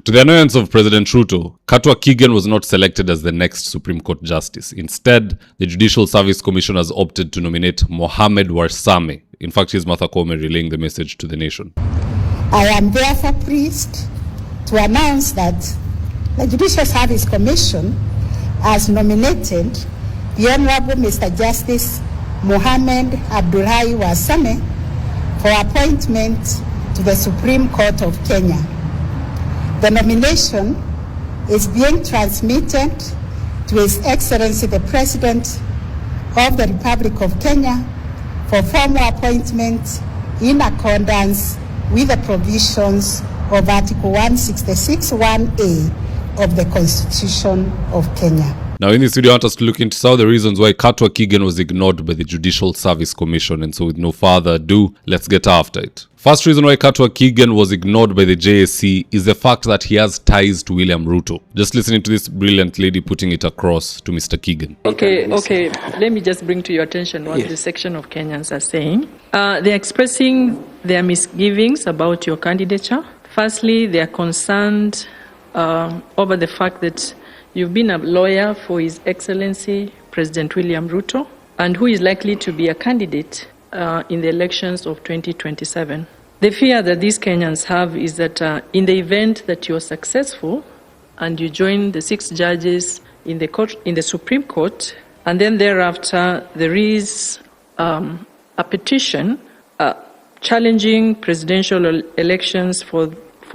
To the annoyance of President Ruto, Katwa Kigen was not selected as the next Supreme Court Justice. Instead, the Judicial Service Commission has opted to nominate Mohammed Warsame. In fact, here's Koome relaying the message to the nation. I am therefore pleased to announce that the Judicial Service Commission has nominated the Honorable Mr. Justice Mohammed Abdullahi Warsame for appointment to the Supreme Court of Kenya. The nomination is being transmitted to His Excellency the President of the Republic of Kenya for formal appointment in accordance with the provisions of Article 166(1)(a) of the Constitution of Kenya. Now in this video, I want us to look into some of the reasons why Katwa Kigen was ignored by the Judicial Service Commission. And so with no further ado, let's get after it. First reason why Katwa Kigen was ignored by the JSC is the fact that he has ties to William Ruto. Just listening to this brilliant lady putting it across to Mr. Kigen. Okay. Let me just bring to your attention what the section of Kenyans are saying. They're expressing their misgivings about your candidature. Firstly, they are concerned over the fact that you've been a lawyer for His Excellency President William Ruto, and who is likely to be a candidate in the elections of 2027. The fear that these Kenyans have is that in the event that you're successful and you join the 6 judges in the Supreme Court, and then thereafter there is a petition challenging presidential elections for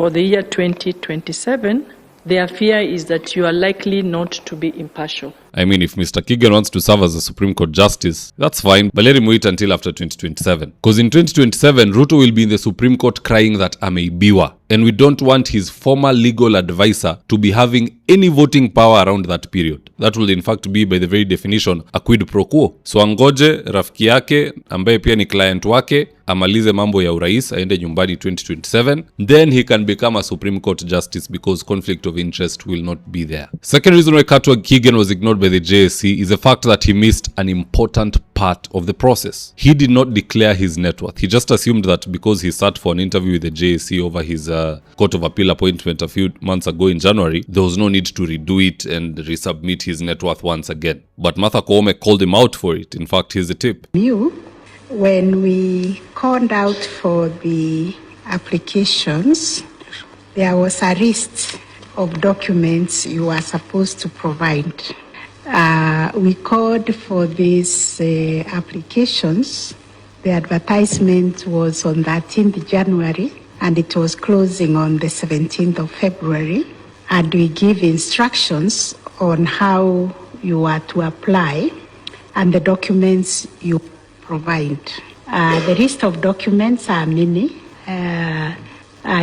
the year 2027, their fear is that you are likely not to be impartial. I mean, if Mr. Kigen wants to serve as a Supreme Court Justice, that's fine, but let him wait until after 2027. Because in 2027, Ruto will be in the Supreme Court crying that ameibiwa. And we don't want his former legal advisor to be having any voting power around that period. That will in fact be by the very definition a quid pro quo. So angoje rafiki yake ambaye pia ni client wake amalize mambo ya urais aende nyumbani 2027, then he can become a Supreme Court Justice because conflict of interest will not be there. Second reason why Katwa Kigen was ignored by the JSC is the fact that he missed an important part of the process. He did not declare his net worth. He just assumed that because he sat for an interview with the JSC over his Court of Appeal appointment a few months ago in January, there was no need to redo it and resubmit his net worth once again. But Koome called him out for it. In fact, here's the tip. When we called out for the applications, there was a list of documents you are supposed to provide. We called for these applications. The advertisement was on 13th January and it was closing on the 17th of February. And we give instructions on how you are to apply and the documents you provide. The list of documents are many.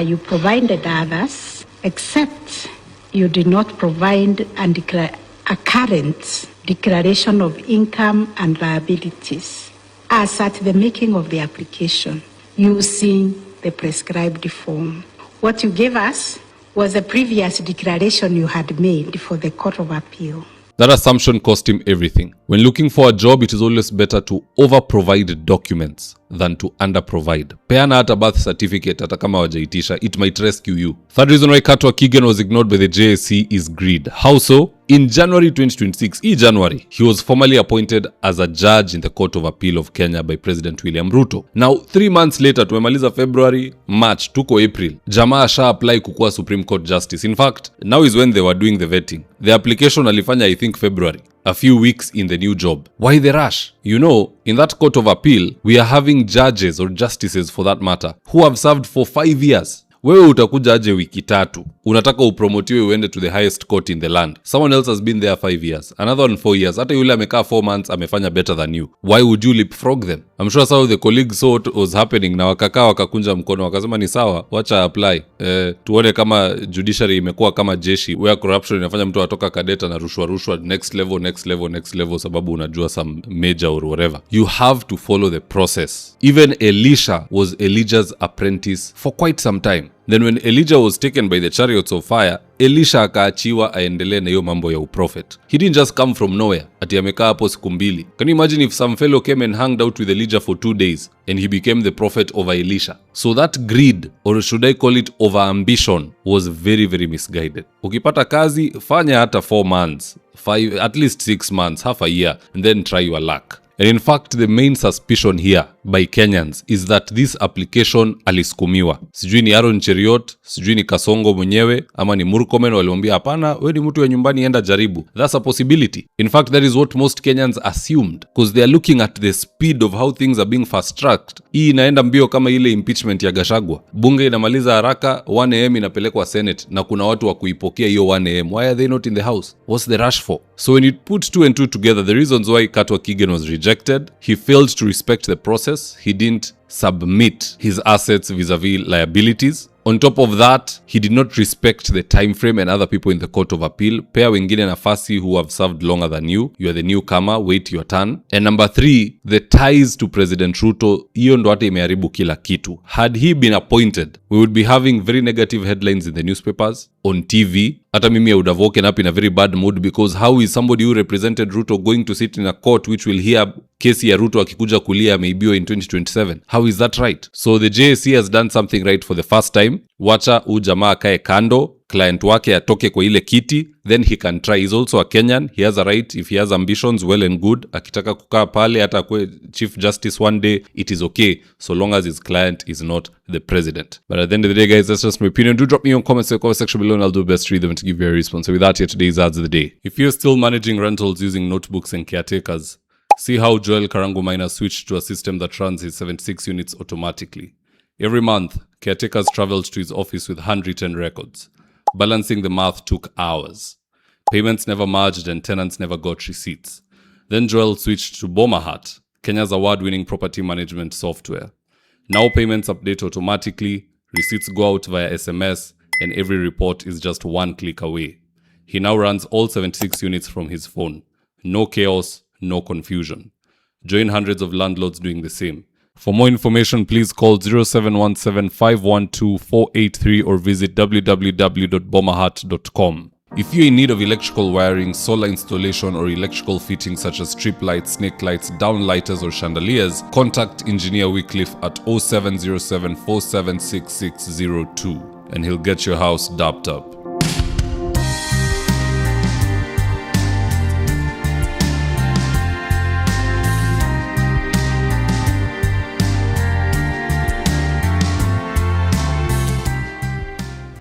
You provided others, except you did not provide a current declaration of income and liabilities as at the making of the application using the prescribed form. What you gave us was a previous declaration you had made for the Court of Appeal. That assumption cost him everything. When looking for a job, it is always better to over-provide documents than to under-provide. Peana hata birth certificate hata kama wajaitisha, it might rescue you. Third reason why Katwa Kigen was ignored by the JSC is greed. How so? In January 2026, he was formally appointed as a judge in the Court of Appeal of Kenya by President William Ruto. Now, 3 months later, tumemaliza February, March, tuko April, jamaa asha apply kukuwa Supreme Court Justice. In fact, now is when they were doing the vetting. The application alifanya, I think, February. A few weeks in the new job. Why the rush? You know, in that Court of Appeal, we are having judges or justices for that matter who have served for 5 years. Wewe utakuja aje wiki 3, unataka upromotiwe uende to the highest court in the land. Someone else has been there 5 years, another one 4 years. Hata yule amekaa 4 months amefanya better than you. Why would you leapfrog them? I'm sure some of the colleagues saw what was happening na wakakaa wakakunja mkono wakasema ni sawa, wacha apply. Tuone kama judiciary imekuwa kama jeshi where corruption inafanya mtu atoka kadeta na rushwa next level sababu unajua some major or whatever. You have to follow the process. Even Elisha was Elijah's apprentice for quite some time. Then when Elijah was taken by the chariots of fire, Elisha akaachiwa aendelee na hiyo mambo ya uprofet. He didn't just come from nowhere, ati amekaa hapo siku mbili. Can you imagine if some fellow came and hanged out with Elijah for 2 days and he became the prophet over Elisha? So that greed, or should I call it overambition, was very, very misguided. Ukipata kazi, fanya hata 4 months, 5, at least 6 months, half a year, and then try your luck. And in fact, the main suspicion here by Kenyans is that this application alisukumiwa. Sijui ni Aaron Cheriot, sijui ni Kasongo mwenyewe, ama ni Murkomen walimwambia hapana, wewe ni mtu wa nyumbani, enda jaribu. That's a possibility. In fact, that is what most Kenyans assumed, because they are looking at the speed of how things are being fast-tracked. Hii inaenda mbio kama ile impeachment ya Gachagua. Bunge inamaliza haraka, 1 am inapelekwa Senate, na kuna watu wa kuipokea hiyo 1 am. Why are they not in the house? What's the rush for? So when you put 2 and 2 together, the reasons why Katwa Kigen was rejected, he failed to respect the process, he didn't submit his assets vis-a-vis liabilities. On top of that, he did not respect the time frame and other people in the court of appeal. Pea wengine nafasi who have served longer than you. You are the newcomer, wait your turn. And number 3, the ties to President Ruto, hiyo ndo hata imeharibu kila kitu. Had he been appointed, we would be having very negative headlines in the newspapers, on TV. Hata mimi I would have woken up in a very bad mood, because how is somebody who represented Ruto going to sit in a court which will hear kesi ya Ruto akikuja kulia ameibiwa in 2027? How is that right? So the JSC has done something right for the first time. Wacha jamaa akae kando, client wake atoke kwa ile kiti, then he can try. He's also a Kenyan, he has a right. If he has ambitions, well and good. Akitaka kukaa pale hata kwe Chief Justice one day, it is okay, so long as his client is not the president. But at the end of the day, guys, that's just my opinion. Do drop me your comments in the comment section below and I'll do best to read them and to give you a response. So with that, here today's ads of the day. If you're still managing rentals using notebooks and caretakers, see how Joel Karango Miner switched to a system that runs his 76 units automatically. Every month, caretakers traveled to his office with handwritten records. Balancing the math took hours. Payments never merged and tenants never got receipts. Then Joel switched to Bomahat, Kenya's award-winning property management software. Now payments update automatically, receipts go out via SMS, and every report is just 1 click away. He now runs all 76 units from his phone. No chaos, no confusion. Join hundreds of landlords doing the same. For more information, please call 0717-512-483 or visit www.bomahat.com. If you're in need of electrical wiring, solar installation, or electrical fittings such as strip lights, snake lights, downlighters, or chandeliers, contact Engineer Wycliffe at 0707-476-602 and he'll get your house dapped up.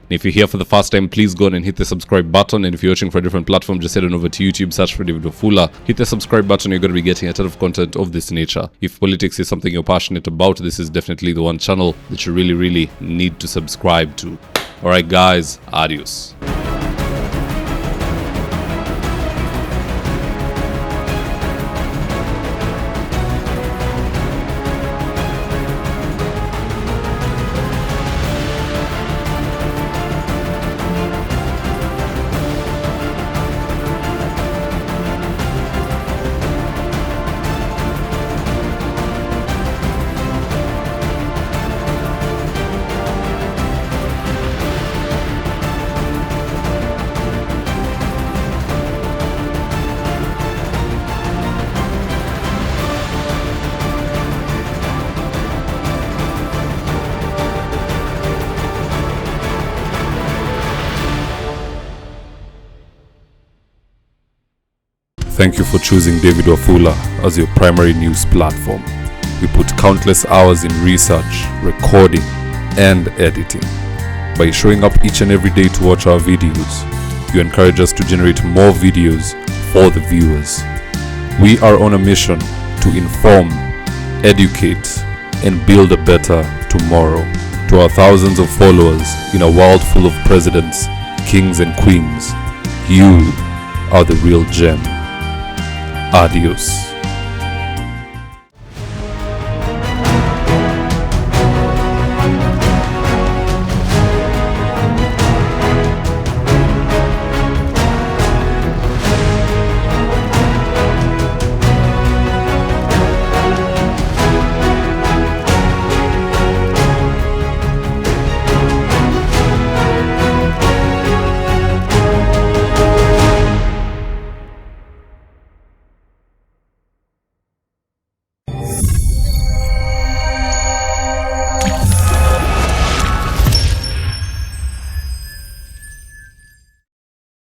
And if you're here for the first time, please go on and hit the subscribe button. And if you're watching for a different platform, just head on over to YouTube, search for David Wafula, hit the subscribe button. You're going to be getting a ton of content of this nature. If politics is something you're passionate about, this is definitely the one channel that you really, really need to subscribe to. All right, guys, adios. Thank you for choosing David Wafula as your primary news platform. We put countless hours in research, recording, and editing. By showing up each and every day to watch our videos, you encourage us to generate more videos for the viewers. We are on a mission to inform, educate, and build a better tomorrow. To our thousands of followers in a world full of presidents, kings, and queens, you are the real gem. Adios.